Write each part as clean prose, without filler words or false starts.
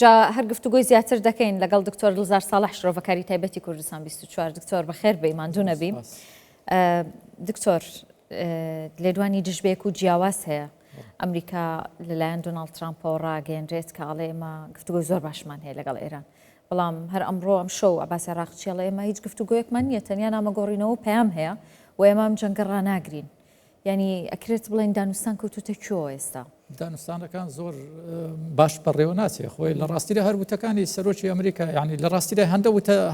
جا هەر گفتوگۆی زیاتر دەکەین لەگەڵ دکتۆر دڵزار ساڵح شرۆڤەکاری تایبەتی کوردستان 24 دکتۆر بەخێر بێ ماندوو نەبیم. دکتۆر لێدوانی دژبێک و جیاواز هەیە ئەمریکا لەلایەن دۆناڵد ترامپەوە ڕاگەیەنرێت کە ئەڵێ ئێمە گفتوگۆی زۆر باشمان هەیە لەگەڵ ئێران، بەڵام هەر ئەمڕۆ ئەم شەو عەباس عێراقچی ئەڵێ ئێمە هیچ گفتوگۆیەکمان نییە، تەنیا نامەگۆڕینەوە پەیام هەیە و ئێمە ئەم جەنگە ڕاناگرین. یعنی ئەکرێت بڵێن دانوستان کەوتوتە کوێوە ئێستا؟ دانوستانەکان زۆر باش بەڕێوە ناچێ خۆی لە ڕاستیدا هەروتەکانی سەرۆکی ئەمریکا، یعنی لە ڕاستیدا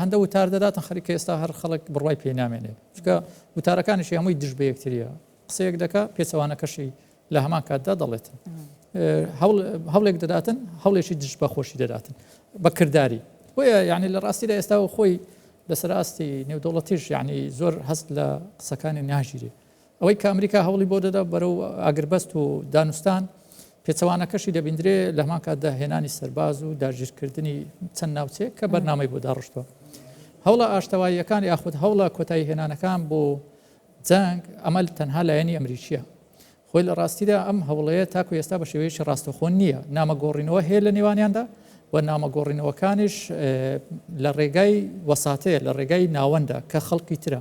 هەندە وتار دەداتن خەریکە ئێستا هەر خەڵک بڕوای پێ نامێنێ، چکە وتارەکانیشی هەمووی دژ بە یەکتریە، قسەیەک دەکا پێچەوانەکەشی لە هەمان کاتدا دەڵێتن، هەوڵێک دەداتن هەوڵێکی دژ بەخۆشی دەداتن بە کردداری. بۆیە یعنی لە ڕاستیدا ئێستا و خۆی لەسەر ئاستی نێودەوڵەتیش یعنی زۆر هەست لە قسەکانی ناژیرێ. ئەوەی کە ئەمریکا هەوڵی بۆ دەدا بەرەو ئاگربەست و دانوستان پێچەوانەکەشی دەبیندرێ لە هەمان کاتدا هێنانی سەرباز و داگیرکردنی چەند ناوچەیەک کە بەرنامەی بۆ داڕشتووە. هەوڵە ئاشتەواییەکان یاخود هەوڵە کۆتایی هێنانەکان بۆ جەنگ ئەمە تەنها لایەنی ئەمریکیە. خۆی لە ڕاستیدا ئەم هەوڵەیە تاکو ئێستا بە شێوەیەکی ڕاستەخۆن نییە، نامەگۆڕینەوە هەیە لە نێوانیاندا و نامەگۆڕینەوەکانیش لە ڕێگای وەساتەیە لە ڕێگای ناوەندە کە خەڵکی ترە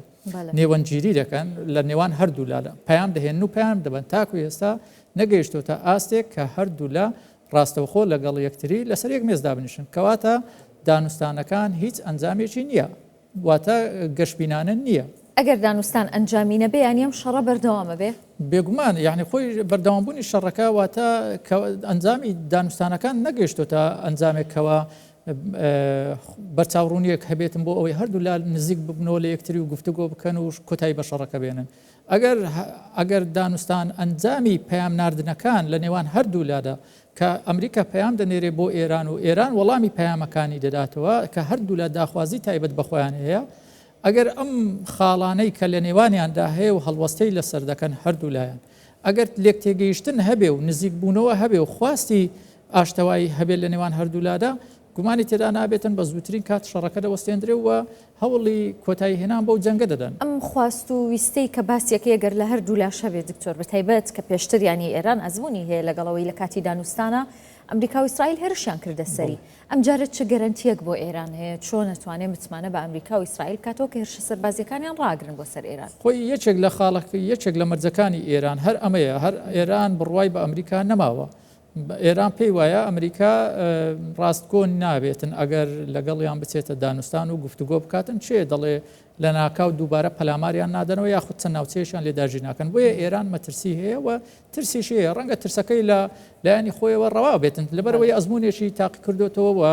نێوەنگیری دەکەن لە نێوان هەردوو لادە پەیام دەهێن و پەیام دەبن تاکو ئێستا نەگەیشتۆتە ئاستێک کە هەردوو لە ڕاستەوخۆ لەگەڵ یەکتری لەسەر یەک مێزدا بنیشن، کەواتە دانوستانەکان هیچ ئەنجامێکی نییە، واتە گەشتبینانە نییە. ئەگەر دانوستان ئەنجامینە بێ یانی ئەم شەڕە بەردەوامە بێ؟ بێگومان یعنی خۆی بەردەوامبوونی شەڕەکە واتە ئەنجامی دانوستانەکان نەگەیشتۆتە ئەنجامێکەوە بەرچاوڕوونیەک هەبێتن بۆ ئەوەی هەردوو لا نزیک ببنەوە لە یەکتری و گفتوگۆ بکەن و کۆتایی بە شەڕەکە بێنن. ئەگەر دانوستان ئەنجامی پەیام ناردنەکان لە نێوان هەردوو لادا کە ئەمریکا پەیام دەنێرێ بۆ ئێران و ئێران وەڵامی پەیامەکانی دەداتەوە کە هەردوو لا داخوازی تایبەت بەخۆیان هەیە، ئەگەر ئەم خاڵانەی کە لە نێوانیاندا هەیە و هەڵوەستەی لەسەر دەکەن هەردوو لایەن، ئەگەر لێک تێگەیشتن هەبێ و نزیک بوونەوە هەبێ و خواستی ئاشتەوایی هەبێت لە نێوان هەردوولادا، گومانی تێدا نابێتن بە زووترین کات شەڕەکە دەوەستێنرێ و هەوڵی کۆتایی هێنان بەو جەنگە دەدەن. ئەم خواست و ویستەی کە باسیەکەی گەر لە هەردوو لاش هەبێت دکتۆر بە تایبەت کە پێشتر ینی ئێران ئەزمموی هەیە لەگەڵەوەی لە کاتی دانوستانە ئەمریکا و ئیسرائیل هێرشیان کردە سەری، ئەم جارێت چه گەرنتیەک بۆ ئێران هەیە چۆن نەتوانێت متمانە بە ئەمریکا و ئیسرائیل کاتەوە کە هێرشە سەربازیەکانیان ڕاگرن بۆ سەر ئێران؟ خۆی یەکێک لە خاڵەکە یەکێک لە مەرجەکانی ئێران هەر ئەمەیە، هەر ئێران بڕوای بە ئەمریکا نەماوە. ئێران پێی وایە ئەمریکا ڕاستکۆن نابێتن ئەگەر لەگەڵیان بچێتە دانوستان و گفتوگۆ بکاتن چێ دەڵێ لە ناکاو دووبارە پەلاماریان نادەنەوە یاخود چەند ناوچەیەشیان لێداژی ناکەن. بۆیە ئێران مەترسی هەیە و ترسیشی هەیە، ڕەنگە ترسەکەی لە لایەنی خۆیەوە ڕەوا بێتن لەبەرەوەی ئەزمموونێکی تاقی کردوێتەوە و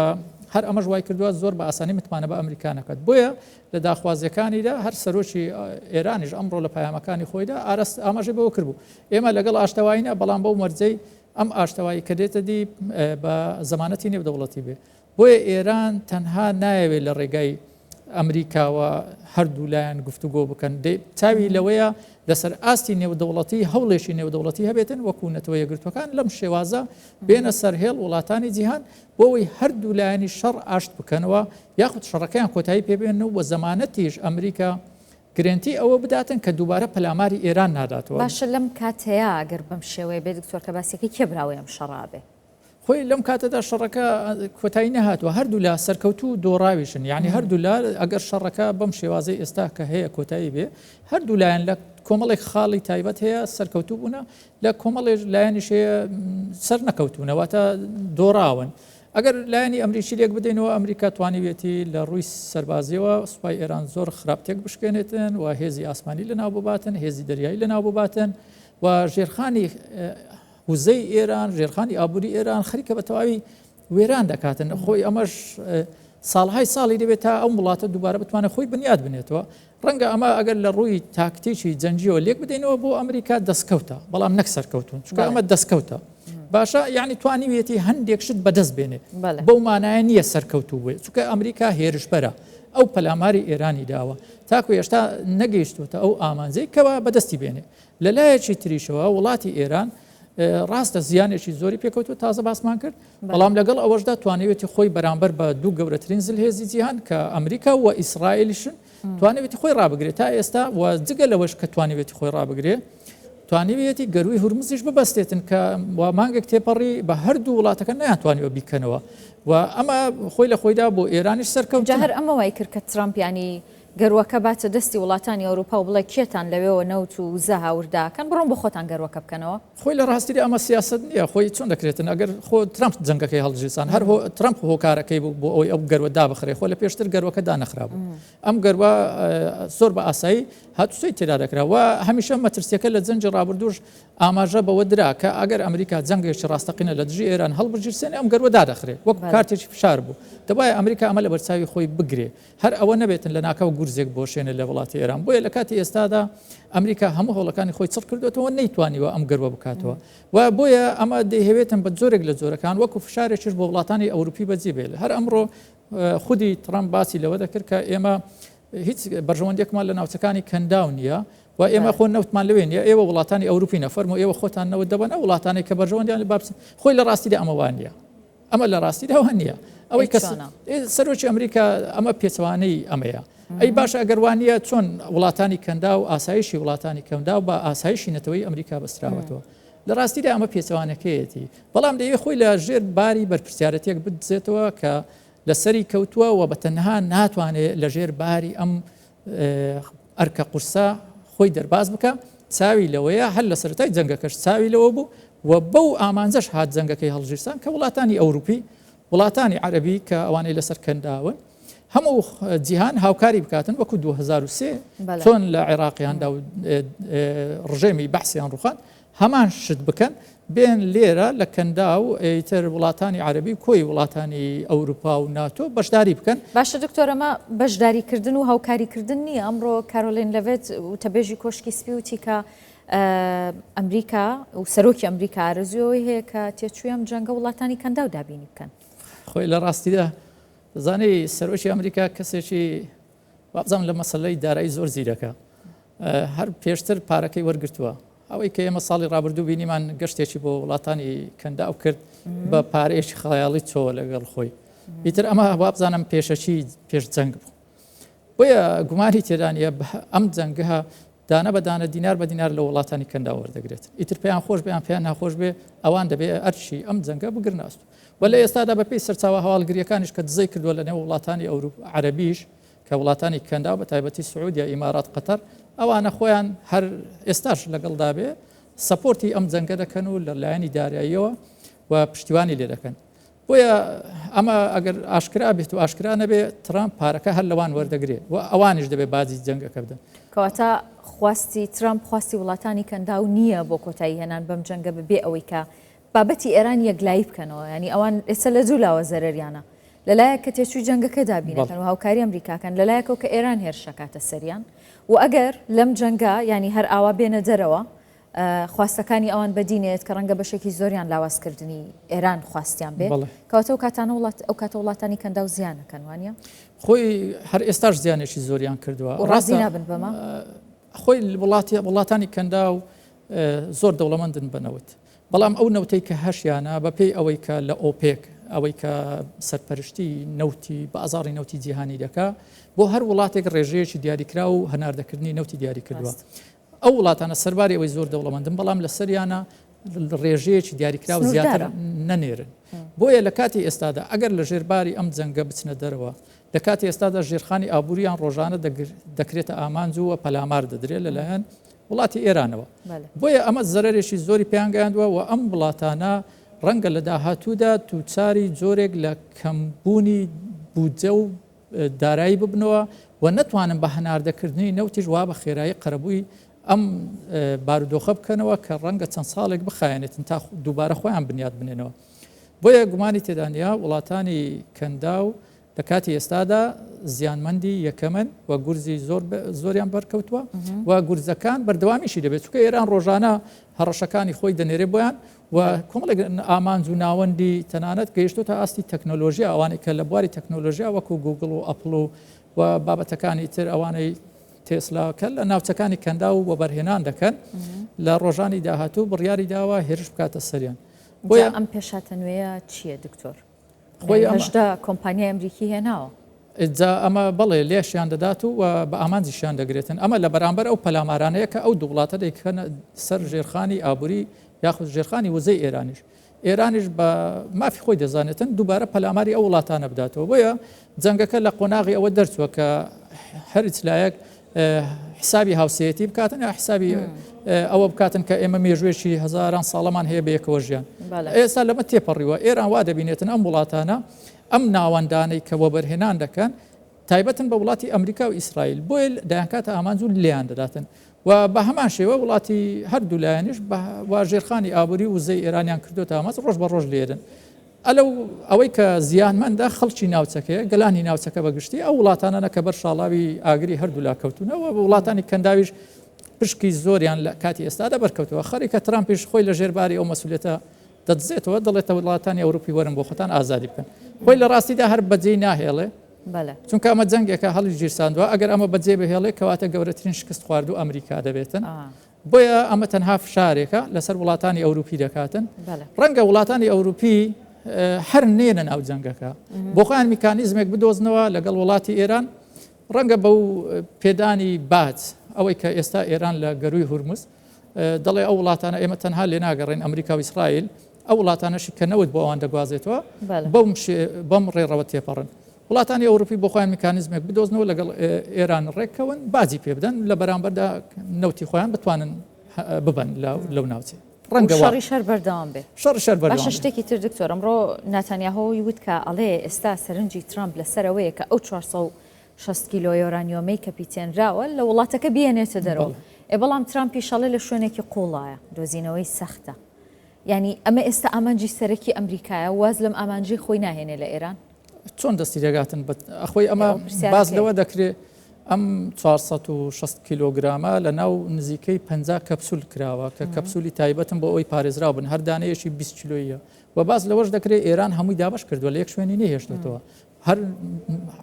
هەر ئەمەش وای کردووە زۆر بە ئاسانی متمانە بە ئەمریکا نەکات. بۆیە لە داخوازیەکانیدا هەر سەرۆکی ئێرانیش ئەمڕۆ لە پەیامەکانی خۆیدا ئاماژەی بەوە کردبوو ئێمە لەگەڵ ئاشتەواییە، بەڵام بەو مەرجەی ئەم ئاشتەوایی کە دێتە دی بە زەمانەتی نێودەوڵەتی بێ. بۆیە ئێران تەنها نایەوێت لە ڕێگای ئەمریکاوە هەردوو لایەن گفتوگۆ بکەن، چاوی لەوەیە لەسەر ئاستی نێودەوڵەتی هەوڵێکی نێودەوڵەتی هەبێتن وەکو نەتەوە یەکگرتوەکان لەم شێوازە بێنە سەرهێڵ وڵاتانی جیهان بۆەوەی هەردوو لایەنی شەڕ ئاشت بکەنەوە یاخود شەڕەکەیان کۆتایی پێبێنەوە و زەمانەتیش ئەمریکا گرنتی ئەوە بداتن کە دووبارە پەلاماری ئێران ناداتەوە. باشە لەم کاتەیە ئەگەر بەم شێوەیە بێت دکتۆر کە باسیەکەی کێبراوەی ئەم شەڕابێ؟ خۆی لەم کاتەدا شەڕەکە کۆتایی نەهاتوە، هەردوو لا سەرکەوتو دۆڕاویشن، یعنی هەردوو لا ئەگەر شەڕەکە بەم شێوازەی ئێستا کە هەیە کۆتایی بێ، هەردوو لایەن لە کۆمەڵێک خاڵی تایبەت هەیە سەرکەوتوو بوونە، لە کۆمەڵێک لایەنیش هەیە سەر نەکەوتونەوەتە دۆڕاون. ئەگەر لایەنی ئەمریکی لێک بدەینەوە ئەمریکا توانیوێتی لە ڕووی سەربازیەوە سوپای ئێران زۆر خراپتێک بشکێنێتن و هێزی ئاسمانی لەناو بباتن، هێزی دەریایی لەناو بباتن و ژێرخانی وزەی ئێران، ژێرخانی ئابووری ئێران خەریکە بە تەواوی وێران دەکاتن. خۆی ئەمەش ساڵهای ساڵی دەبێت تا ئەم وڵاتە دووبارە بتوانێت خۆی بنیاد بنێتەوە. ڕەنگە ئەمە ئەگەر لە ڕووی تاکتیکی جەنجیەوە لێک بدەینەوە بۆ ئەمریکا دەستکەوتە، بەڵام نەک سەرکەوتون، چونکە ئەمە دەستکەوتە. باشە یعنی توانیوێتی هەندێک شت بەدەست بێنێ، بەو مانایە نییە سەرکەوتوو بێت، چونکە ئەمریکا هێرشبەرە ئەو پەلاماری ئێرانی داوە تاکو هێشتا نەگەیشتوتە ئەو ئامانجەی کەوا بەدەستی بێنێ. لە لایەکی تریشەوە وڵاتی ئێران ڕاستە زیانێکی زۆری پێکەوتوە تازە باسمان کرد، بەڵام لەگەڵ ئەوەشدا توانێتی خۆی بەرامبەر بە دوو گەورەترین زلهێزی جیهان کە ئەمریکا و ئیسرائیلشن توانێتی خۆی ڕابگرێت تا ئێستا و جگە لەوەش کە توانێتی خۆی ڕابگرێ توانیویەتی گەروی هورمزیش ببەستێتن کە مانگێک تێپەڕی بە هەردوو وڵاتەکە نەیانتوانیوە بیکەنەوە و ئەمە خۆی لە خۆیدا بۆ ئێرانیش سەرکەوت جاهر ئەمە وای کرد کە ترامپ ینی گەروەکە باتە دەستی وڵاتانی ئەوروپا و بڵێ کێتان لەوێەوە نەوت و زە هاورداکەن بڕۆن بە خۆتان گەروەکە بکەنەوە خۆی لە ڕاستیری ئەمە سیاست نییە خۆی چۆن دەکرێتن ئەگەر خۆ ترامپ جەنگەکەی هەڵگیرسان هەر ترامپ هۆکارەکەی بۆ ئەوی ئەو گەروە دابخرێ خۆ لە پێشتر گەروەکە دانەخرابوو ئەم گەروە زۆر بە ئاسایی هاتووسەی تێدا دەکراوە هەمیشە مەترسیەکە لە جەنجی ڕابردوش ئاماژە بەوە درا کە ئەگەر ئەمریکا جەنگێکی ڕاستەقینە لە دژی ئێران هەڵبژیرسێنێ ئەم گەروە دادەخرێ وەک کارتێکی فشار بوو دەبایە ئەمریکا ئەمە لە بەرچاوی خۆی بگرێ هەر ئەوە نەبێتن لە ناکەو گورزێک بۆشێنە لە وڵاتی ئێران بۆیە لە کاتی ئێستادا ئەمریکا هەموو هەوڵەکانی خۆی چڕ کردوێتەوە نەیتوانیوە ئەم گەروە بکاتەوە و بۆیە ئەمە دەیهەوێتن بە جۆرێک لە جۆرەکان وەکو فشارێکیش بۆ وڵاتانی ئەوروپی بەجێ بێت هەر ئەمڕۆ خودی ترامپ باسی لەوە دەکرد کە ئێمە هیچ بەرژەوەندێکمان لە ناوچەکانی کەنداو نییە و ئێمە خۆ نەوتمان لەوێ نیە ئێوە وڵاتانی ئەوروپی نەفەرمو ئێوە خۆتان نەوت دەبن ئەو وڵاتانی کە بەرژەوەندیان لە بابس خۆی لە ڕاستیدا ئەمەوان نییە ئەمە لە ڕاستیدا وان نییە ئەوەی کەس سەرۆکی ئەمریکا ئەمە پێچەوانەی ئەمەیە ئەی باشە ئەگەروانیە چۆن وڵاتانی کەندا و ئاسایشی وڵاتانی کەمدا و بە ئاسایشی نەتەوەی ئەمریکا بەستراوەتەوە لە ڕاستیدا ئەمە پێچەوانەکەیەتی بەڵام دەیەوێت خۆی لە ژێر باری بەرپرسیارەتێک بدزێتەوە کە لەسەری کەوتووە و بە تەنها ناتوانێت لە ژێر باری ئەم ئەرکە قورسە خۆی دەرباز بکە چاوی لەوەیە هەر لە سەرەتای جەنگەکەش چاوی لەوە بوو و بەو ئامانجەش هات جەنگەکەی هەڵگیرسان کە وڵاتانی ئەوروپی وڵاتانی عەرەبی کە ئەوانەی لەسەر کەنداون هەموو جیهان هاوکاری بکاتن وەکو 2003 چۆن لە عێراقیاندا و ڕژێمی بەحسیان ڕوخان هەمان شت بکەن بێن لێرە لە کەندا و ئیتر وڵاتانی عەرەبی کۆی وڵاتانی ئەوروپا و ناتۆ بەشداری بکەن باشە دکتۆر ئەمە بەشداریکردن و هاوکاریکردن نییە ئەمڕۆ کارۆلین لەڤێت وتەبێژی کۆشکی سپی وتی کە ئەمریکا و سەرۆکی ئەمریکا ئارەزویەوەی هەیە کە تێچووی ئەم جەنگە وڵاتانی کەندا و دابینی بکەن خۆی لە ڕاستیدا دەزانەی سەرۆکی ئەمریکا کەسێکی وابزانم لە مەسەلەی دارایی زۆر زیرەکە هەر پێشتر پارەکەی وەرگرتووە ئەوەی کە ئێمە ساڵی ڕابردوو بینیمان گەشتێکی بۆ وڵاتانی کەندا و کرد بە پارەیەکی خەیاڵی چۆوە لەگەڵ خۆی ئیتر ئەمە وابزانم پێشەچی پێش جەنگ بوو بۆیە گومانی تێدانە ئەم جەنگەها دانە بەدانە دینار بە دینار لە وڵاتانی کەندا وەردەگرێت ئیتر پێیان خۆش بێیان پێیان ناخۆش بێ ئەوان دەبێ ئەرشی ئەم جەنگە بگرناست و لە ئێستادا بەپێی سەرچاوە هەواڵگریەکانیش کە دزەی کردووە لە نێو وڵاتانی عەرەبیش کە وڵاتانی کەندا و بە تایبەتی سعودیا ئیمارات قەتەر ئەوانە خۆیان هەر ئێستاش لەگەڵدا بێ سەپۆرتی ئەم جەنگە دەکەن و لە لایەنی داراییەوە و پشتیوانی لێ دەکەن بۆیە ئەمە ئەگەر ئاشکرا بێت و ئاشکرا نەبێ ترامپ پارەکە هەر لەوان وەردەگرێت و ئەوانیش دەبێت بازی جەنگەکە بدەن کەواتە خواستی ترامپ خواستی وڵاتانی کەندا و نییە بۆ کۆتایی هێنان بەم جەنگە ببێ ئەوەی کە بابەتی ئێران یەکلایی بکەنەوە ینی ئەوان ئێستا لە جوولاوە زەرریانە لەلایەک کە تێچووی جەنگەکە دابینەکەن و هاوکاری ئەمریکاکەن لەلایەکەوە کە ئێران هێرشەکاتە سەریان و ئەگەر لەم جەنگە ینی هەر ئاوا بێنە دەرەوە خواستەکانی ئەوان بەدینێت کە ڕەنگە بەشێکی زۆریان لاوازکردنی ئێران خواستیان بێت کەواتە ئەو کاتانە ئەو کاتە وڵاتانی کەندا و زیانەکەن وانە خۆی هەر ئێستاش زیانێکی زۆریان کردووە ڕازی نابن بەمە خۆی وڵاتانی کەندا و زۆر دەوڵەمەندن بنەوت بەڵام ئەو نەوتەی کە هەشیانە بەپێی ئەوەی کە لە ئۆپێک ئەوەی کە سەرپەرشتی نەوتی بە ئازاری نەوتی جیهانی دەکا بۆ هەر وڵاتێک ڕێژەیەکی دیاریکرا و هەناردەکردنی نەوتی دیاری کردووە ئەو وڵاتانە سەرباری ئەوەی زۆر دەوڵەمەندن بەڵام لە سەریانە ڕێژەیەکی دیاریکرا و زیاتر نەنێرن بۆیە لە کاتی ئێستادا ئەگەر لە ژێرباری ئەم جەنگە بچنە دەرەوە لە کاتی ئێستادا ژێرخانی ئابووریان ڕۆژانە دەکرێتە ئامانج و پەلامار دەدرێت لەلایەن وڵاتی ئێرانەوە بۆیە ئەمە زەرێکی زۆری پێیانگەیاندووە و ئەم وڵاتانە ڕەنگە لە داهاتوودا تووچاری جۆرێک لە کەمبوونی بودجە و دارایی ببنەوە و نەتوانن بە هەناردەکردنی نەوتیش وا بە خێرایی قەرەبووی ئەم بارودۆخە بکەنەوە کە ڕەنگە چەند ساڵێک بخایەنێتن تا دووبارە خۆیان بنیاد بنێنەوە بۆیە گومانی تێدانیا وڵاتانی کەندا و لە کاتی ئێستادا زیانمەندی یەکەمن و گورزی زۆریان بەرکەوتووە و گورزەکان بەردەوامیشی دەبێت چونکە ئێران ڕۆژانە هەڕەشەکانی خۆی دەنێرێ بۆیان و کۆمەڵێک ئامانج و ناوەندی تەنانەت گەیشتۆتە ئاستی تەکنۆلۆژیا ئەوانەی کە لە بواری تەکنۆلۆژیا وەکو گوگڵ و ئەپڵ و بابەتەکانی تر ئەوانەی تێسلاکە لە ناوچەکانی کەندا و بە بەرهێنان دەکەن لە ڕۆژانی داهاتوو بڕیاری داوە هێرش بکاتە سەریان بۆیە ئەم پێشاتە نوێیە چییە دکتۆر؟ خۆی هەشدا کۆمپانیای ئەمریکی هێناوە جا ئەمە بڵێ لێشیان دەدات و بە ئامانجیشیان دەگرێتن ئەمە لە بەرامبەر ئەو پەلامارانەیە کە ئەو دوو وڵاتە دەیکەنە سەر ژێرخانی ئابووری یاخود ژێرخانی وزەی ئێرانیش بە مافی خۆی دەزانێتن دووبارە پەلاماری ئەو وڵاتانە بداتەوە بۆیە جەنگەکە لە قۆناغی ئەوە دەرچووە کە هەرچ لایەک حسابی هاوسەیەتی بکاتن یا حسابی ئەوە بکاتن کە ئێمە مێژوێکی هەزاران ساڵەمان هەیە بەیەکەوە ژیان ئێستا لەمە تێپەڕیوە ئێران وا دەبینێتن ئەم وڵاتانە ئەم ناوەندانەی کە وەبەرهێنان دەکەن تایبەتن بە وڵاتی ئەمریکا و ئیسرائیل بۆیە دایانکاتە ئامانجوون لیان دەداتن و بە هەمان شێوە وڵاتی هەردوو لایەنیش وا ژێرخانی ئابووری وزەی ئێرانیان کردوتە ئاماز ڕۆژ بە ڕۆژ لێرن ئەوەی کە زیانمەندە خەڵکی ناوچەکەیە گەلانی ناوچەکە بەگشتی ئەو وڵاتانە کە بەر شاڵاوی ئاگری هەردوو لا کەوتونەوە وڵاتانی کەنداویش پشکی زۆریان لە کاتی ئێستادا بەرکەوتەوە خەریکە ترامپیش خۆی لە ژێرباری ئەو مەسئولیەتە دەدزێتەوە دەڵێتە وڵاتانی ئەوروپی وەرن بۆ خۆتان ئازادی بکەن خۆی لە ڕاستیدا هەر بەجێی ناهێڵێ چونکە ئەمە جەنگێکە هەڵی ژیرساندووە ئەگەر ئەمە بەجێ بهێڵێ کەواتە گەورەترین شکست خواردو ئەمریکا دەبێتن بۆیە ئەمە تەنها فشارێکە لەسەر وڵاتانی ئەوروپی دەکاتن ڕەنگە وڵاتانی ئەوروپی هەر نێنە ناو جەنگەکە بۆ خۆیان میکانیزمێک بدۆزنەوە لەگەڵ وڵاتی ئێران ڕەنگە بەو پێدانی باج ئەوەی کە ئێستا ئێران لە گەروی هورمز دەڵێ ئەو وڵاتانە ئێمە تەنها لێ ناگەڕێن ئەمریکا و ئیسرائیل ئەو وڵاتانەشی کە نەوت بۆ ئەوان دەگوازێتەوە بەم ڕێڕەوە تێپەڕن وڵاتانی ئەوروپی بۆ خۆیان میکانیزمێک بدۆزنەوە لەگەڵ ئێران ڕێککەون باجی پێ بدەن لە بەرامبەردا نەوتی خۆیان بتوانن ببن لەو ناوچێ شەڕی شەر بەردەوام بێ باشە شتێکی تر دکتۆر ئەمڕۆ ناتانیاهۆی وت کە ئەڵێ ئێستا سەرنجی ترامپ لەسەرەوەیە کە ئەو 460 کیلۆ یۆرانیۆمەی کە پیتێنراوە لە وڵاتەکە بێنێتە دەرەوە بەڵام ترامپی شەڵێ لە شوێنێکی قوڵایە دۆزینەوەی سەختە یعنی ئەمە ئێستا ئامانجی سەرەکی ئەمریکایە واز لەم ئامانجی خۆی ناهێنێ لە ئێران چۆن دەستی دەگاتن ئەخۆی ئەمە باز لەوە دەکرێت ئەم 460 کیلۆگرامە لە ناو نزیکەی 50 کەپسول کراوە کە کەپسولی تایبەتم بۆ ئەوی پارێزراو بن هەردانەیەشی 20 کیلۆیە و باز لەوەش دەکرێت ئێران هەمووی دابش کردووە لە یەک شوێنی نەهێشتێتەوە هەر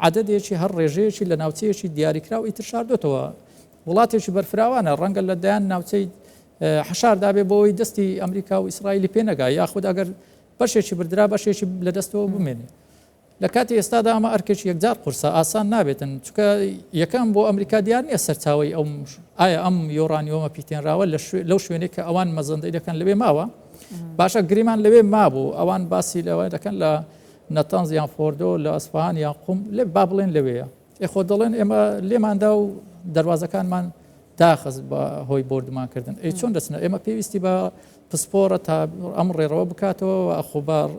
عەدەدێکی هەر ڕێژەیەکی لە ناوچەیەکی دیاریکراو ئیتر شاردوێتەوە وڵاتێکی بەرفراوانە ڕەنگە لە دایان ناوچەی حشار دابێ بۆەوەی دەستی ئەمریکا و ئیسرائیلی پێنەگا یاخود ئەگەر بەشێکی بردرا بەشێکی لە دەستەوە بمێنێ لە کاتی ئێستادا ئەمە ئەرکێکی یەکجار قورسە ئاسان نابێتن چونکە یەکەم بۆ ئەمریکا دیار نییە سەرچاوی ئایا ئەم یۆرانیۆمە پیتێنراوە لەو شوێنێک کە ئەوان مەزەندەی دەکەن لەوێ ماوە باشە گریمان لەوێ مابوو ئەوان باسی لەوە دەکەن لە نەتەنز یان فۆردۆ لە ئەسفەهان یان قوم لێ با بڵێن لەوەیە خۆ دەڵێن ئێمە لێماندا و دەواازەکانمان داخست بە هۆی بردمانکردن چۆن دەچنە ئێمە پێویستی بە پسپۆرە تا ئەم ڕێڕەوە بکاتەوە ئەخوبار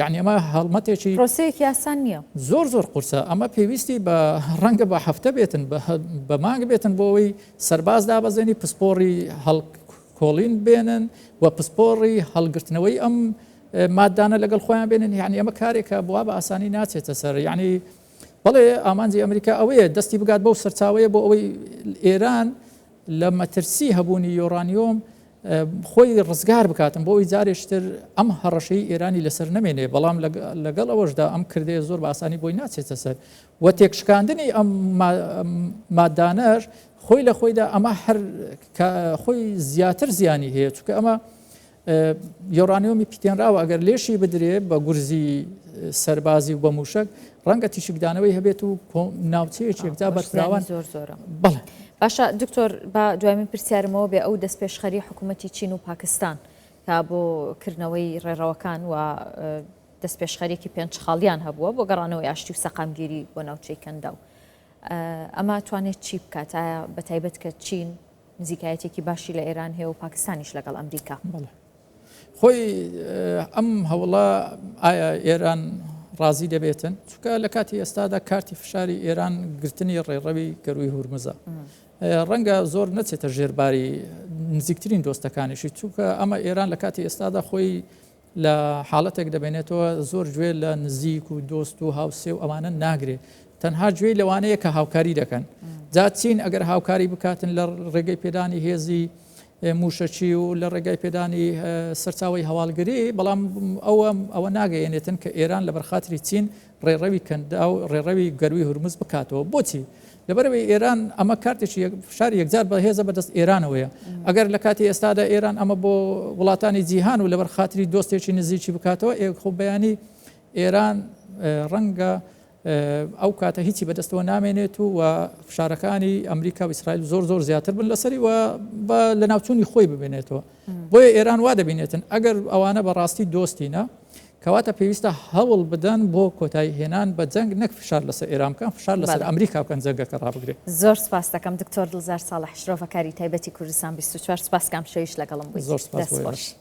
یعنی ئەمە هەڵمەتێکی پرۆسەیەکی ئاسان نییە زۆر قورسە ئەمە پێویستی بە ڕەنگە بە هەفتە بێتن بە مانگ بێتن بۆ ئەوەی سەرباز دابەزێنی پسپۆری هەڵکۆڵین بێنن و پسپۆری هەڵگرتنەوەی ئەم مادانە لەگەڵ خۆیان بێنن یعنی ئەمە کارێکە بووە بە ئاسانی ناچێتە سەر یعنی بەڵێ ئامانجی ئەمریکا ئەوەیە دەستی بگات بەو سەرچاوەیە بۆ ئەوەی ئێران لە مەترسی هەبوونی یۆرانیۆم خۆی ڕزگار بکاتن بۆ ئەوی جارێشتر ئەم هەڕەشەی ئێرانی لەسەر نەمێنێ بەڵام لەگەڵ ئەوەشدا ئەم کردێ زۆر بە ئاسانی بۆی ناچێتە سەر و تێکشکاندنی ئەم مادانەش خۆی لە خۆیدا ئەمە هەر خۆی زیاتر زیانی هەیە چونکە ئەمە یۆرانیۆمی پیتێنراوە ئەگەر لێشی بدرێ بە گورزی سەربازی و بە موشک ڕەنگە تیشکدانەوەی هەبێت و ناوچەیەکی یەکجا بەرفراوان زۆرە بەڵێ باشە دکتۆر بە دوای من پرسیارمەوە بێ ئەو دەستپێشخەری حکوومەتی چین و پاکستان تا بۆ کردنەوەی ڕێڕەوەکان و دەستپێشخەرێکی پێنج خاڵیان هەبووە بۆ گەڕانەوەی ئاشتی و سەقامگیری بۆ ناوچەی کەندا و ئەمە توانێت چی بکات ئایا بەتایبەت کە چین نزیکایەتێکی باشی لە ئێران هەیە و پاکستانیش لەگەڵ ئەمریکا خۆی ئەم هەوڵە ئایا ئێران ڕازی دەبێتن چونکە لە کاتی ئێستادا کارتی فشاری ئێران گرتنی ڕێڕەوی گەروی هورمزە ڕەنگە زۆر نەچێتە ژێرباری نزیکترین دۆستەکانیشی چونکە ئەمە ئێران لە کاتی ئێستادا خۆی لە حاڵەتێک دەبێنێتەوە زۆر گوێ لە نزیک و دۆست و هاوسێ و ئەمانە ناگرێت تەنها گوێی لەوانەیە کە هاوکاری دەکەن جا چین ئەگەر هاوکاری بکاتن لە ڕێگەی پێدانی هێزی موشەچی و لە ڕێگای پێدانی سەرچاوی هەواڵگری بەڵام ئەوە ناگەیەنێتن کە ئێران لە بەرخاتری چین ڕێڕەوی کەندا و ڕێڕەوی گەروی هورمز بکاتەوە بۆچی لەبەرەوەی ئێران ئەمە کارتێکی شاری یەکجار بەهێزە بەدەست ئێرانەوەیە ئەگەر لە کاتی ئێستادا ئێران ئەمە بۆ وڵاتانی جیهان و لە بەرخاتری دۆستێکی نزیکی بکاتەوە خۆ بەیانی ئێران ڕەنگە ئەو کاتە هیچی بەدەستەوە نامێنێت و فشارەکانی ئەمریکا و ئیسرائیل زۆر زیاتر بن لەسەری و لە ناوچوونی خۆی ببێنێتەوە بۆیە ئێران وا دەبینێتن ئەگەر ئەوانە بەڕاستی دۆستینە کەواتە پێویستە هەوڵ بدەن بۆ کۆتایی هێنان بە جەنگ نەک فشار لەسەر ئێران بکەن فشار لەسەر ئەمریکا بکەن جەنگەکە ڕابگرێت. زۆر سپاس دەکەم دکتۆر دڵزار ساڵح شرۆڤەکاری تایبەتی کوردستان 24 سپاسکەم شەویش لەگەڵم بوویت. زۆر سپاس.